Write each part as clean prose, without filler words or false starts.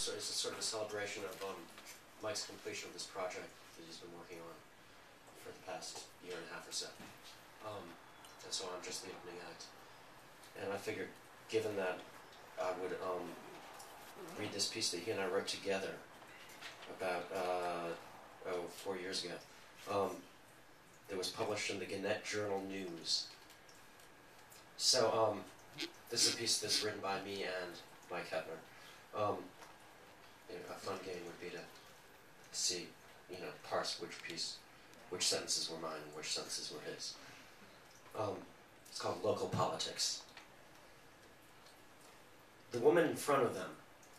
So it's a sort of a celebration of Mike's completion of this project that he's been working on for the past year and a half or so. And so I'm just the opening act. And I figured, given that I would read this piece that he and I wrote together about 4 years ago, that was published in the Gannett Journal News. So this is a piece that's written by me and Mike Hepner. A fun game would be to see, parse which sentences were mine and which sentences were his. It's called Local Politics. The woman in front of them,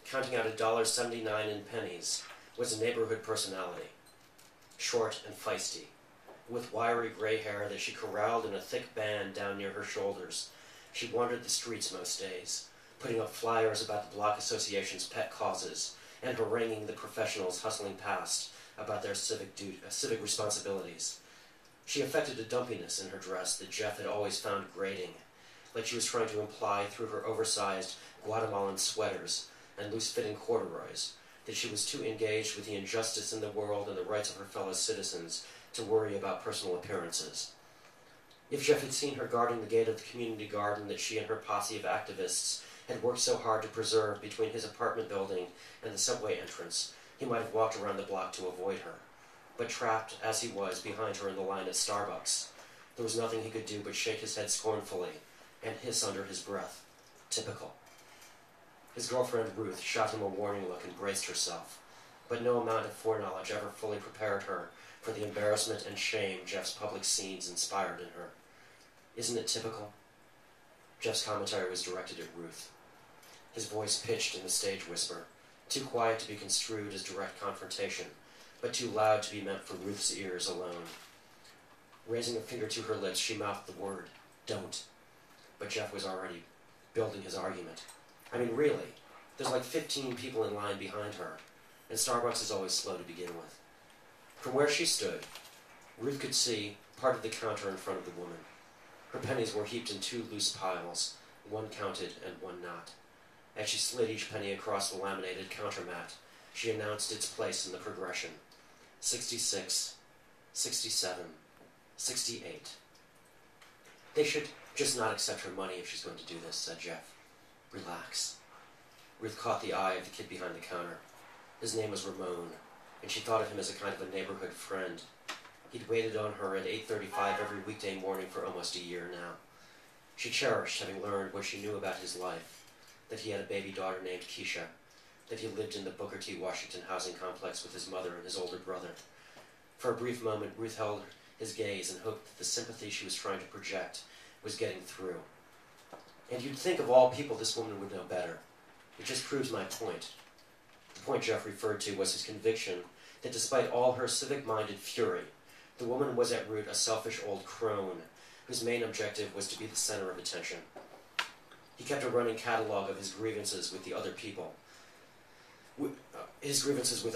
counting out $1.79 in pennies, was a neighborhood personality. Short and feisty, with wiry gray hair that she corralled in a thick band down near her shoulders. She wandered the streets most days, putting up flyers about the Block Association's pet causes, and haranguing the professionals hustling past about their civic responsibilities. She affected a dumpiness in her dress that Jeff had always found grating, like she was trying to imply through her oversized Guatemalan sweaters and loose-fitting corduroys that she was too engaged with the injustice in the world and the rights of her fellow citizens to worry about personal appearances. If Jeff had seen her guarding the gate of the community garden that she and her posse of activists had worked so hard to preserve between his apartment building and the subway entrance, he might have walked around the block to avoid her. But trapped, as he was, behind her in the line at Starbucks, there was nothing he could do but shake his head scornfully and hiss under his breath. Typical. His girlfriend Ruth shot him a warning look and braced herself, but no amount of foreknowledge ever fully prepared her for the embarrassment and shame Jeff's public scenes inspired in her. Isn't it typical? Jeff's commentary was directed at Ruth. His voice pitched in the stage whisper, too quiet to be construed as direct confrontation, but too loud to be meant for Ruth's ears alone. Raising a finger to her lips, she mouthed the word, "Don't." But Jeff was already building his argument. I mean, really, there's like 15 people in line behind her, and Starbucks is always slow to begin with. From where she stood, Ruth could see part of the counter in front of the woman. Her pennies were heaped in 2 loose piles, one counted and one not. As she slid each penny across the laminated counter mat, she announced its place in the progression. 66, 67, 68. They should just not accept her money if she's going to do this, said Jeff. Relax. Ruth caught the eye of the kid behind the counter. His name was Ramon, and she thought of him as a kind of a neighborhood friend. He'd waited on her at 8:35 every weekday morning for almost a year now. She cherished having learned what she knew about his life, that he had a baby daughter named Keisha, that he lived in the Booker T. Washington housing complex with his mother and his older brother. For a brief moment, Ruth held his gaze and hoped that the sympathy she was trying to project was getting through. And you'd think of all people this woman would know better. It just proves my point. The point Jeff referred to was his conviction that despite all her civic-minded fury, the woman was at root a selfish old crone whose main objective was to be the center of attention. He kept a running catalog of his grievances with the other people. His grievances with